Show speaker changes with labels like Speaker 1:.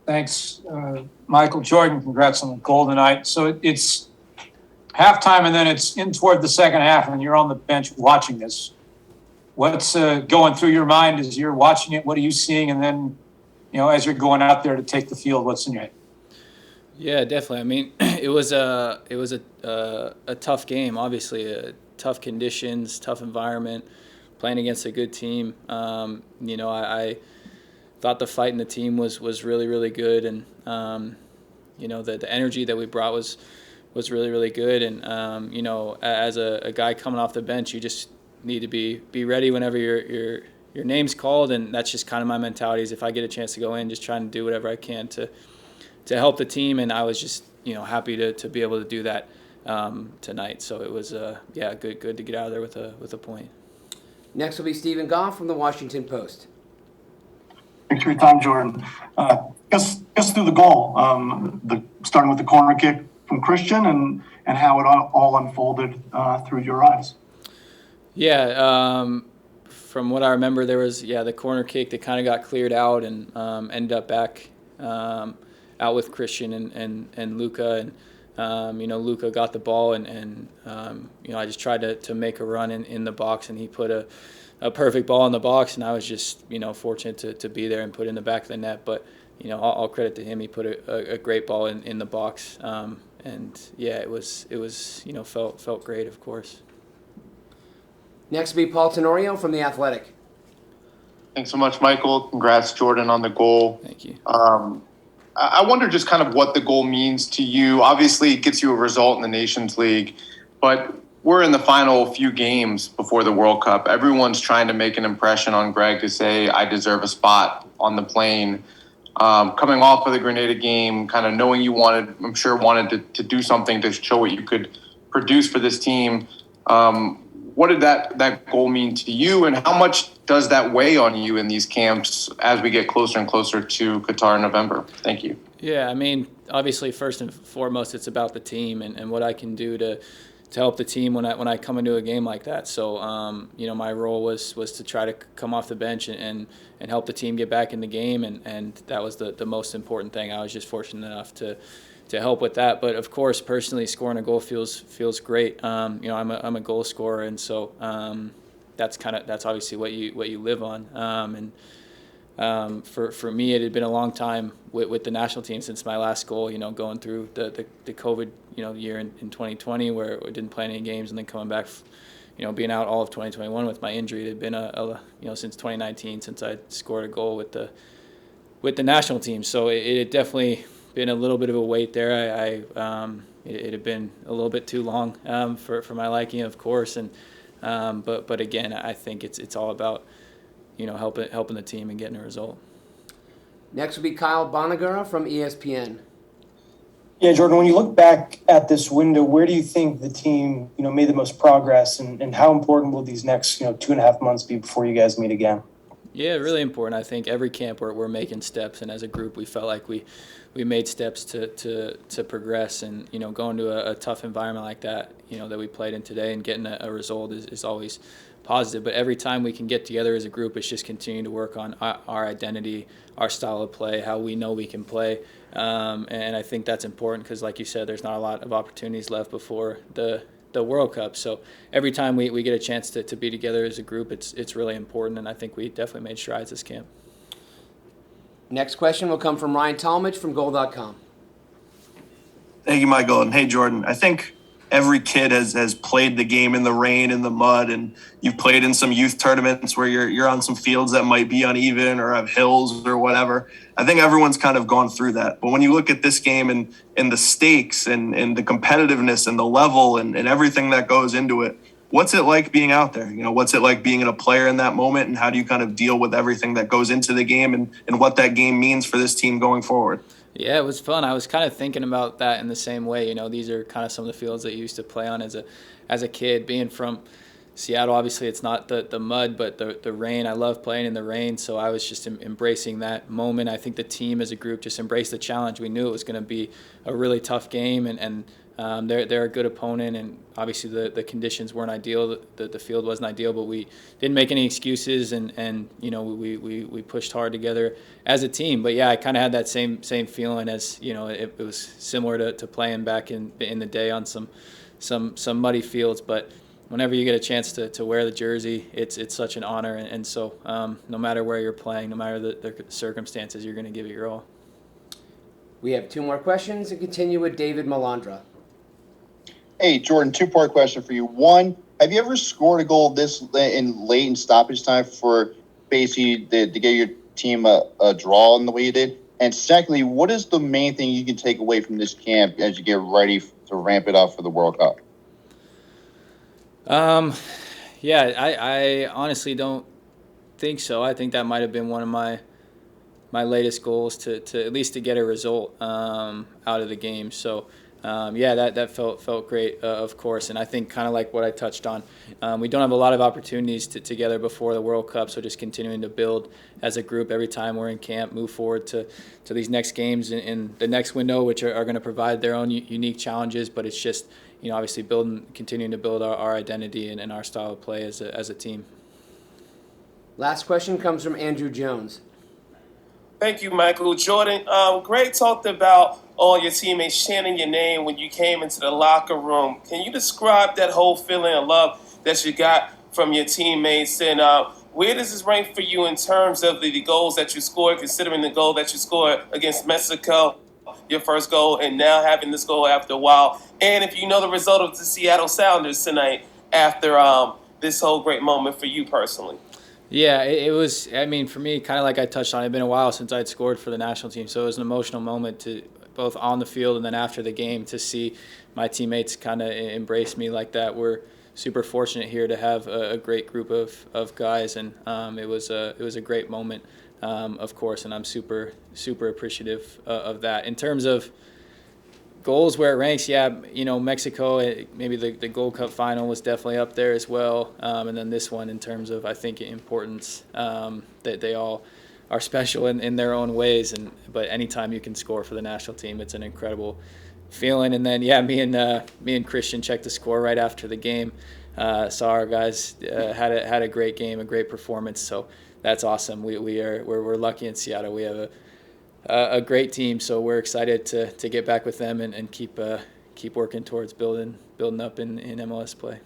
Speaker 1: Thanks, Michael. Jordan, congrats on the goal tonight. So it's halftime, and then it's in toward the second half, and you're on the bench watching this. What's going through your mind as you're watching it? What are you seeing? And then, as you're going out there to take the field, what's in your head?
Speaker 2: Yeah, definitely. I mean, it was a tough game. Obviously, tough conditions, tough environment, playing against a good team. I thought the fight in the team was really really good, and the energy that we brought was really really good. And as a guy coming off the bench, you just need to be ready whenever your name's called, and that's just kind of my mentality. Is if I get a chance to go in, just trying to do whatever I can to help the team, and I was just happy to be able to do that tonight. So it was good to get out of there with a point.
Speaker 3: Next will be Stephen Goff from the Washington Post.
Speaker 4: Thanks for your time, Jordan. Guess through the goal, starting with the corner kick from Christian and how it all unfolded through your eyes.
Speaker 2: Yeah, from what I remember, there was the corner kick that kind of got cleared out and ended up back out with Christian and Luca, and Luca got the ball, and I just tried to make a run in the box, and he put a perfect ball in the box, and I was just fortunate to be there and put it in the back of the net. But all credit to him, he put a great ball in the box, and it was felt great, of course.
Speaker 3: Next will be Paul Tenorio from The Athletic.
Speaker 5: Thanks so much, Michael. Congrats, Jordan, on the goal.
Speaker 2: Thank you.
Speaker 5: I wonder just kind of what the goal means to you. Obviously, it gets you a result in the Nations League, but we're in the final few games before the World Cup. Everyone's trying to make an impression on Greg to say, I deserve a spot on the plane. Coming off of the Grenada game, kind of knowing you wanted to do something to show what you could produce for this team. What did that goal mean to you, and how much does that weigh on you in these camps as we get closer and closer to Qatar in November? Thank you.
Speaker 2: Yeah, I mean, obviously, first and foremost, it's about the team and what I can do to help the team when I come into a game like that. So, my role was to try to come off the bench and help the team get back in the game, and that was the most important thing. I was just fortunate enough to help with that. But of course, personally, scoring a goal feels great. I'm a goal scorer, and so that's obviously what you live on. For me, it had been a long time with the national team since my last goal. Going through the COVID year in 2020 where we didn't play any games, and then coming back, being out all of 2021 with my injury. It had been since 2019 since I scored a goal with the national team. So it had definitely been a little bit of a wait there. It had been a little bit too long for my liking, of course. And but again, I think it's all about helping the team and getting a result.
Speaker 3: Next will be Kyle Bonagura from ESPN.
Speaker 6: Yeah, Jordan, when you look back at this window, where do you think the team, made the most progress, and how important will these next, 2.5 months be before you guys meet again?
Speaker 2: Yeah, really important. I think every camp we're making steps, and as a group, we felt like we made steps to progress, and going to a tough environment like that, that we played in today, and getting a result is always positive. But every time we can get together as a group, it's just continuing to work on our identity, our style of play, how we know we can play, and I think that's important because, like you said, there's not a lot of opportunities left before the World Cup. So every time we get a chance to be together as a group, it's really important, and I think we definitely made strides this camp.
Speaker 3: Next question will come from Ryan Talmadge from Goal.com.
Speaker 7: Thank you, Michael. And hey, Jordan, I think every kid has played the game in the rain, in the mud, and you've played in some youth tournaments where you're on some fields that might be uneven or have hills or whatever. I think everyone's kind of gone through that. But when you look at this game and the stakes and the competitiveness and the level and everything that goes into it, what's it like being out there? What's it like being a player in that moment, and how do you kind of deal with everything that goes into the game and what that game means for this team going forward?
Speaker 2: Yeah, it was fun. I was kind of thinking about that in the same way. These are kind of some of the fields that you used to play on as a kid, being from Seattle, obviously, it's not the mud, but the rain. I love playing in the rain, so I was just embracing that moment. I think the team as a group just embraced the challenge. We knew it was going to be a really tough game, and they're a good opponent, and obviously the conditions weren't ideal. The field wasn't ideal, but we didn't make any excuses, and we pushed hard together as a team. But yeah, I kind of had that same feeling as it was similar to playing back in the day on some muddy fields, but whenever you get a chance to wear the jersey, it's such an honor, and so no matter where you're playing, no matter the circumstances, you're going to give it your all.
Speaker 3: We have 2 more questions and continue with David Malandra.
Speaker 8: Hey, Jordan, 2-part question for you. One, have you ever scored a goal this late in stoppage time for basically to get your team a draw in the way you did? And secondly, what is the main thing you can take away from this camp as you get ready to ramp it up for the World Cup?
Speaker 2: Yeah, I honestly don't think so. I think that might have been one of my latest goals to at least to get a result out of the game. So yeah, that felt great, of course. And I think kind of like what I touched on, we don't have a lot of opportunities together before the World Cup, so just continuing to build as a group every time we're in camp, move forward to these next games in the next window, which are going to provide their own unique challenges. But it's just obviously continuing to build our identity and our style of play as a team.
Speaker 3: Last question comes from Andrew Jones.
Speaker 9: Thank you, Michael. Jordan, Greg talked about all your teammates chanting your name when you came into the locker room. Can you describe that whole feeling of love that you got from your teammates? And where does this rank for you in terms of the goals that you scored, considering the goal that you scored against Mexico, your first goal, and now having this goal after a while? And if you know the result of the Seattle Sounders tonight after this whole great moment for you personally.
Speaker 2: Yeah, it was, I mean, for me, kind of like I touched on, it had been a while since I'd scored for the national team, so it was an emotional moment to both on the field and then after the game to see my teammates kind of embrace me like that. We're super fortunate here to have a great group of guys, and it was a great moment, of course, and I'm super appreciative of that. In terms of goals where it ranks, yeah, Mexico, maybe the Gold Cup final was definitely up there as well, and then this one in terms of, I think, importance, that they all are special in their own ways, but anytime you can score for the national team, it's an incredible feeling. And then, yeah, me and Christian checked the score right after the game, saw our guys had a great game, a great performance, so that's awesome. We're lucky in Seattle. We have a great team, so we're excited to get back with them and keep working towards building up in MLS play.